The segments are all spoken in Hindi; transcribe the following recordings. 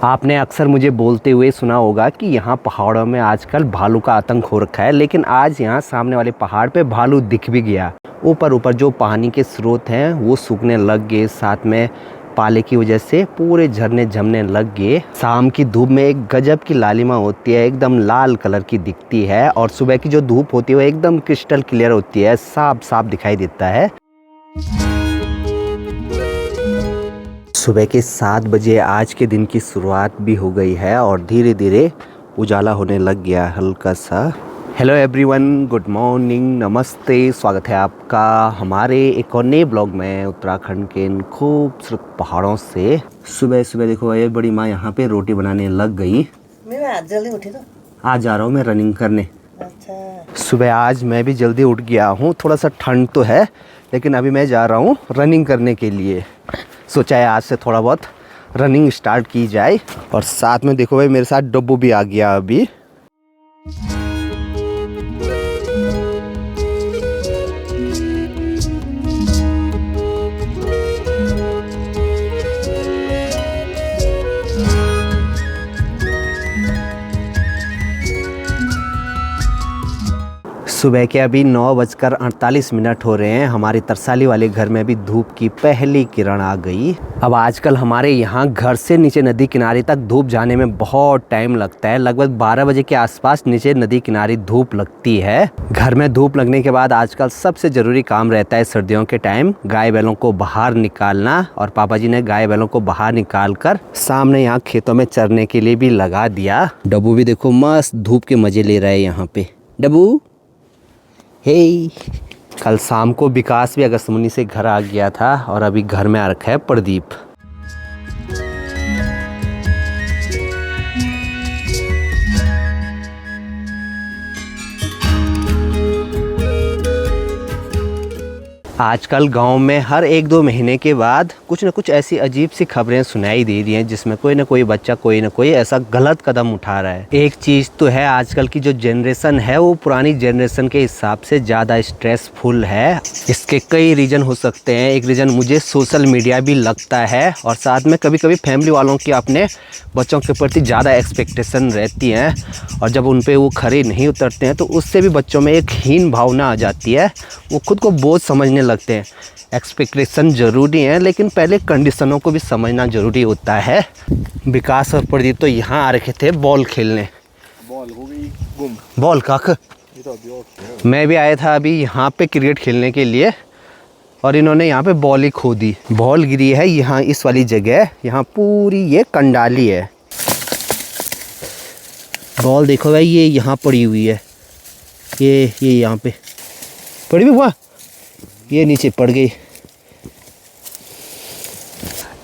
आपने अक्सर मुझे बोलते हुए सुना होगा कि यहाँ पहाड़ों में आजकल भालू का आतंक हो रखा है, लेकिन आज यहाँ सामने वाले पहाड़ पे भालू दिख भी गया। ऊपर ऊपर जो पानी के स्रोत हैं वो सूखने लग गए, साथ में पाले की वजह से पूरे झरने जमने लग गए। शाम की धूप में एक गजब की लालिमा होती है, एकदम लाल कलर की दिखती है, और सुबह की जो धूप होती है वो एकदम क्रिस्टल क्लियर होती है, साफ साफ दिखाई देता है। सुबह के 7 बजे आज के दिन की शुरुआत भी हो गई है और धीरे धीरे उजाला होने लग गया हल्का सा। हेलो एवरीवन, गुड मॉर्निंग, नमस्ते, स्वागत है आपका हमारे एक और नए ब्लॉग में उत्तराखंड के इन खूबसूरत पहाड़ों से। सुबह सुबह देखो ये बड़ी माँ यहाँ पे रोटी बनाने लग गई। मैं आज जल्दी उठी तो आज जा रहा हूँ मैं रनिंग करने। अच्छा। सुबह आज मैं भी जल्दी उठ गया हूँ, थोड़ा सा ठंड तो है लेकिन अभी मैं जा रहा हूँ रनिंग करने के लिए। सोचा है आज से थोड़ा बहुत रनिंग स्टार्ट की जाए। और साथ में देखो भाई मेरे साथ डब्बू भी आ गया अभी। सुबह के अभी 9:48 हो रहे हैं। हमारी तरसाली वाले घर में भी धूप की पहली किरण आ गई। अब आजकल हमारे यहाँ घर से नीचे नदी किनारे तक धूप जाने में बहुत टाइम लगता है। लगभग 12 बजे के आसपास नीचे नदी किनारे धूप लगती है। घर में धूप लगने के बाद आजकल सबसे ज़रूरी काम रहता है सर्दियों के टाइम गाय बैलों को बाहर निकालना। और पापा जी ने गाय बैलों को बाहर निकाल कर सामने यहाँ खेतों में चरने के लिए भी लगा दिया। डब्बू भी देखो मस्त धूप के मज़े ले रहा है यहाँ पे। डब्बू हे कल शाम को विकास भी अगस्त्यमुनि से घर आ गया था और अभी घर में आ रखा है प्रदीप। आजकल गांव में हर 1-2 महीने के बाद कुछ न कुछ ऐसी अजीब सी खबरें सुनाई दे रही हैं जिसमें कोई ना कोई बच्चा कोई ना कोई ऐसा गलत कदम उठा रहा है। एक चीज़ तो है, आजकल की जो जनरेशन है वो पुरानी जनरेशन के हिसाब से ज़्यादा स्ट्रेसफुल है। इसके कई रीज़न हो सकते हैं। एक रीज़न मुझे सोशल मीडिया भी लगता है, और साथ में कभी कभी फैमिली वालों की अपने बच्चों के प्रति ज़्यादा एक्सपेक्टेशन रहती हैं, और जब उन पर वो खरे नहीं उतरते हैं तो उससे भी बच्चों में एक हीन भावना आ जाती है। वो खुद को बोझ समझने लगते हैं। एक्सपेक्टेशन ज़रूरी है लेकिन पहले कंडीशनों को भी समझना ज़रूरी होता है। विकास और प्रदीप तो यहाँ आ रखे थे बॉल खेलने। बॉल हो गई गुम। बॉल काक मैं भी आया था अभी यहाँ पे क्रिकेट खेलने के लिए, और इन्होंने यहाँ पे बॉल ही खो दी। बॉल गिरी है यहाँ इस वाली जगह, यहाँ पूरी ये कंडाली है। बॉल देखो भाई ये यहाँ पड़ी हुई है, ये यहाँ पे पड़ी भी हुआ, ये नीचे पड़ गई।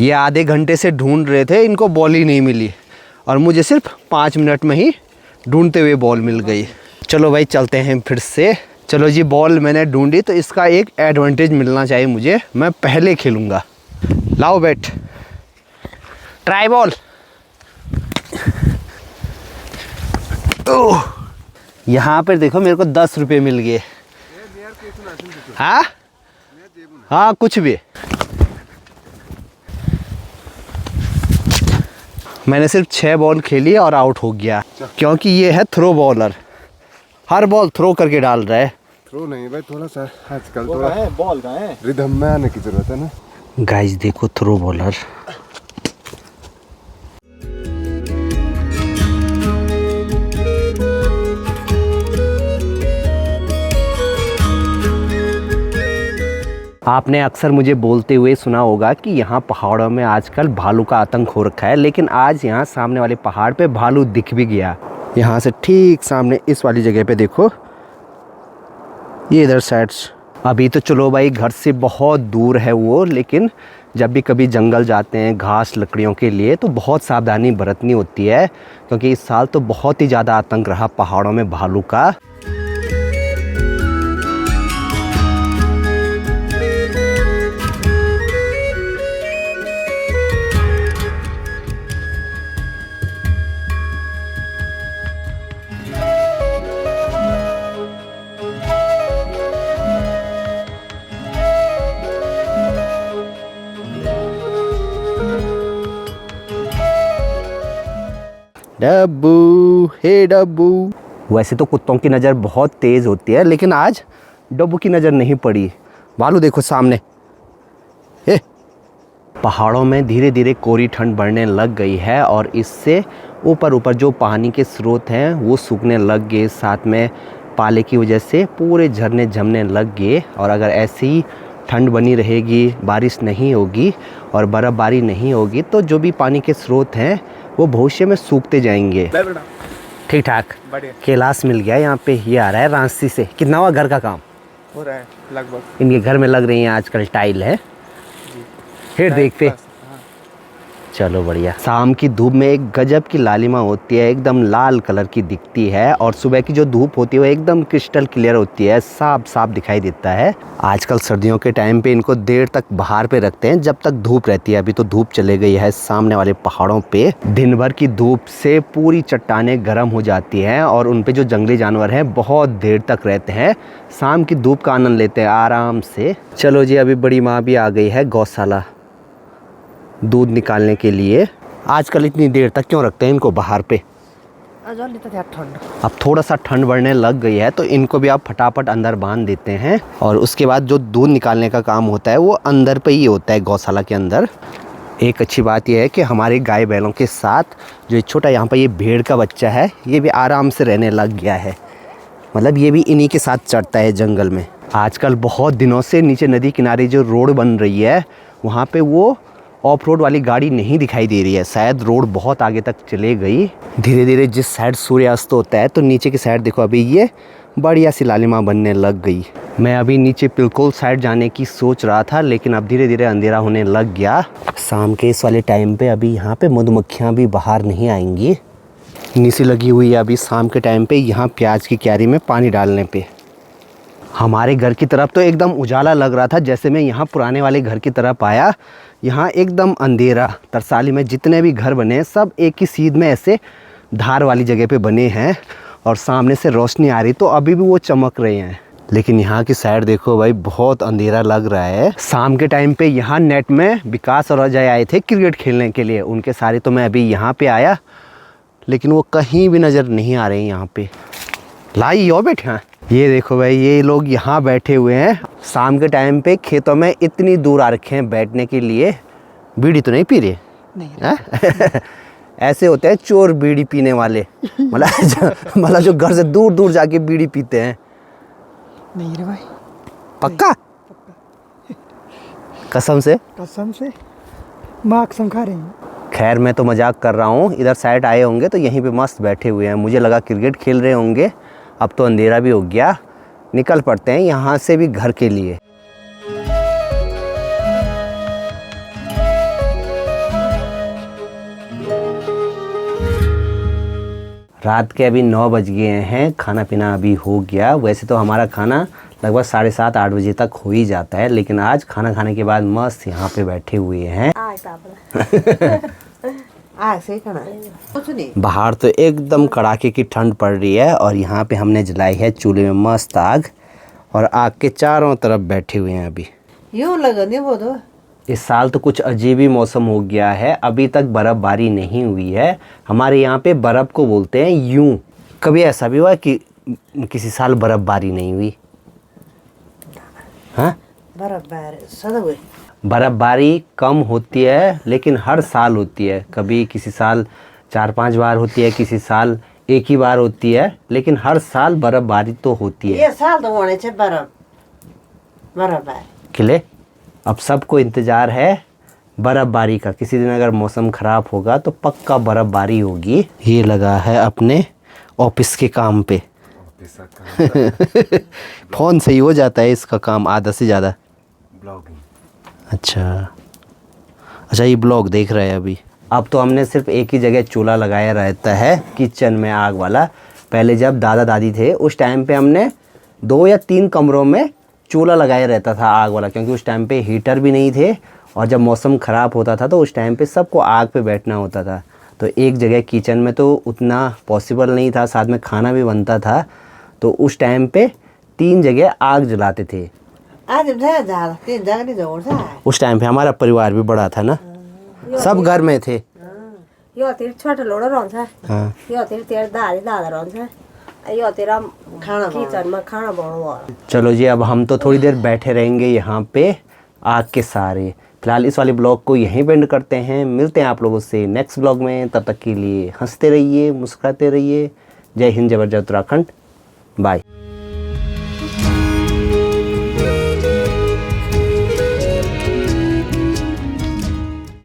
ये आधे घंटे से ढूंढ रहे थे, इनको बॉल ही नहीं मिली, और मुझे सिर्फ 5 मिनट में ही ढूंढते हुए बॉल मिल गई। चलो भाई चलते हैं फिर से। चलो जी, बॉल मैंने ढूंढी तो इसका एक एडवांटेज मिलना चाहिए मुझे, मैं पहले खेलूँगा। लाओ बैट, ट्राई बॉल। ओह, यहाँ पर देखो मेरे को 10 रुपये मिल गए। हाँ हाँ कुछ भी। मैंने सिर्फ 6 बॉल खेली और आउट हो गया, क्योंकि ये है थ्रो बॉलर, हर बॉल थ्रो करके डाल रहा है। थ्रो नहीं भाई, थोड़ा सा आजकल थोड़ा बॉल का है, रिदम में आने की जरूरत है ना। गाइस देखो थ्रो बॉलर। आपने अक्सर मुझे बोलते हुए सुना होगा कि यहाँ पहाड़ों में आजकल भालू का आतंक हो रखा है, लेकिन आज यहाँ सामने वाले पहाड़ पे भालू दिख भी गया। यहाँ से ठीक सामने इस वाली जगह पे देखो, ये इधर साइड। अभी तो चलो भाई घर से बहुत दूर है वो, लेकिन जब भी कभी जंगल जाते हैं घास लकड़ियों के लिए तो बहुत सावधानी बरतनी होती है, क्योंकि इस साल तो बहुत ही ज़्यादा आतंक रहा पहाड़ों में भालू का। डब्बू, हे डब्बू। वैसे तो कुत्तों की नज़र बहुत तेज़ होती है, लेकिन आज डब्बू की नज़र नहीं पड़ी। बालू देखो सामने। हे, पहाड़ों में धीरे धीरे कोरी ठंड बढ़ने लग गई है और इससे ऊपर ऊपर जो पानी के स्रोत हैं वो सूखने लग गए। साथ में पाले की वजह से पूरे झरने जमने लग गए। और अगर ऐसी ही ठंड बनी रहेगी, बारिश नहीं होगी और बर्फ़बारी नहीं होगी, तो जो भी पानी के स्रोत हैं वो भविष्य में सूखते जाएंगे। ठीक ठाक। कैलाश मिल गया यहाँ पे। ये आ रहा है रांची से। कितना हुआ घर का काम? हो रहा है लगभग। इनके घर में लग रही हैं आजकल टाइल है। फिर देखते। चलो बढ़िया। शाम की धूप में एक गजब की लालिमा होती है, एकदम लाल कलर की दिखती है। और सुबह की जो धूप होती है वो एकदम क्रिस्टल क्लियर होती है, साफ साफ दिखाई देता है। आजकल सर्दियों के टाइम पे इनको देर तक बाहर पे रखते हैं जब तक धूप रहती है। अभी तो धूप चले गई है सामने वाले पहाड़ों पे। दिन भर की धूप से पूरी चट्टानें गर्म हो जाती हैं और उन पे जो जंगली जानवर हैं बहुत देर तक रहते हैं। शाम की धूप का आनंद लेते हैं आराम से। चलो जी, अभी बड़ी माँ भी आ गई है गौशाला दूध निकालने के लिए। आजकल इतनी देर तक क्यों रखते हैं इनको बाहर पे? अब थोड़ा सा ठंड बढ़ने लग गई है तो इनको भी आप फटाफट अंदर बांध देते हैं। और उसके बाद जो दूध निकालने का काम होता है वो अंदर पे ही होता है गौशाला के अंदर। एक अच्छी बात यह है कि हमारे गाय बैलों के साथ जो छोटा यहाँ पर ये भेड़ का बच्चा है ये भी आराम से रहने लग गया है। मतलब ये भी इन्हीं के साथ चढ़ता है जंगल में। आजकल बहुत दिनों से नीचे नदी किनारे जो रोड बन रही है वहाँ पे वो ऑफ रोड वाली गाड़ी नहीं दिखाई दे रही है। शायद रोड बहुत आगे तक चले गई। धीरे धीरे जिस साइड सूर्यास्त होता है तो नीचे की साइड देखो अभी ये बढ़िया सी लालिमा बनने लग गई। मैं अभी नीचे पिलकोल साइड जाने की सोच रहा था, लेकिन अब धीरे धीरे अंधेरा होने लग गया। शाम के इस वाले टाइम पे अभी यहाँ पे मधुमक्खियाँ भी बाहर नहीं आएंगी। नीचे लगी हुई है अभी शाम के टाइम पे यहाँ प्याज की क्यारी में पानी डालने पे। हमारे घर की तरफ तो एकदम उजाला लग रहा था। जैसे मैं यहाँ पुराने वाले घर की तरफ आया, यहाँ एकदम अंधेरा। तरसाली में जितने भी घर बने हैं सब एक ही सीध में ऐसे धार वाली जगह पे बने हैं और सामने से रोशनी आ रही तो अभी भी वो चमक रहे हैं। लेकिन यहाँ की साइड देखो भाई, बहुत अंधेरा लग रहा है। शाम के टाइम पे यहाँ नेट में विकास और अजय आए थे क्रिकेट खेलने के लिए। उनके सारे तो मैं अभी यहाँ पे आया, लेकिन वो कहीं भी नज़र नहीं आ रहे हैं यहाँ पे। लाई यो बैठे हैं। ये देखो भाई, ये लोग यहाँ बैठे हुए हैं। शाम के टाइम पे खेतों में इतनी दूर आ रखे हैं बैठने के लिए। बीड़ी तो नहीं पी रहे? नहीं। ऐसे होते हैं चोर बीड़ी पीने वाले। मतलब जो घर से दूर दूर जाके बीड़ी पीते हैं। नहीं रे भाई। पक्का? कसम से? कसम से माँ कसम खा रही हूँ। खैर मैं तो मजाक कर रहा हूँ। इधर साइड आए होंगे तो यहीं पे मस्त बैठे हुए हैं। मुझे लगा क्रिकेट खेल रहे होंगे। अब तो अंधेरा भी हो गया, निकल पड़ते हैं यहाँ से भी घर के लिए। रात के अभी 9 बज गए हैं। खाना पीना अभी हो गया। वैसे तो हमारा खाना लगभग 7:30-8 बजे तक हो ही जाता है, लेकिन आज खाना खाने के बाद मस्त यहाँ पे बैठे हुए हैं। बाहर तो एकदम कड़ाके की ठंड पड़ रही है और यहाँ पे हमने जलाई है चूल्हे में मस्त आग और आग के चारों तरफ बैठे हुए हैं। अभी यूं लगा नहीं वो तो। इस साल तो कुछ अजीब ही मौसम हो गया है। अभी तक बर्फ़बारी नहीं हुई है। हमारे यहाँ पे बर्फ़ को बोलते हैं यूं। कभी ऐसा भी हुआ कि किसी साल बर्फ़बारी नहीं हुई? हाँ, बर्फ़बारी कम होती है लेकिन हर साल होती है। कभी किसी साल 4-5 बार होती है, किसी साल एक ही बार होती है, लेकिन हर साल बर्फ़बारी तो होती है। ये साल तो होने से बर्फ़बारी किले अब सबको इंतज़ार है बर्फ़बारी का। किसी दिन अगर मौसम ख़राब होगा तो पक्का बर्फ़बारी होगी। ये लगा है अपने ऑफिस के काम पे। फ़ोन से ही हो जाता है इसका काम आधा से ज़्यादा। ब्लॉगिंग। अच्छा ये ब्लॉग देख रहे हैं अभी। अब तो हमने सिर्फ एक ही जगह चूल्हा लगाया रहता है, किचन में आग वाला। पहले जब दादा दादी थे उस टाइम पे हमने 2 या 3 कमरों में चूल्हा लगाया रहता था आग वाला, क्योंकि उस टाइम पे हीटर भी नहीं थे और जब मौसम ख़राब होता था तो उस टाइम पे सबको आग पे बैठना होता था। तो एक जगह किचन में तो उतना पॉसिबल नहीं था, साथ में खाना भी बनता था। तो उस टाइम पे 3 जगह आग जलाते थे। उस टाइम पे हमारा परिवार भी बड़ा था ना, सब घर में थे। यो तिर छोटो लोडो रहन्छ हाँ यो तिर तेल दादा रहन्छ यो तिर खाना किचनमा खाना बनाउनु चलो जी, अब हम तो थोड़ी देर बैठे रहेंगे यहाँ पे आग के सहारे। फिलहाल इस वाले ब्लॉग को यहीं बेंड करते हैं। मिलते हैं आप लोगों से नेक्स्ट ब्लॉग में। तब तक के लिए हंसते रहिए, मुस्कुराते रहिए। जय हिंद, जय भारत, जय उत्तराखंड। बाय।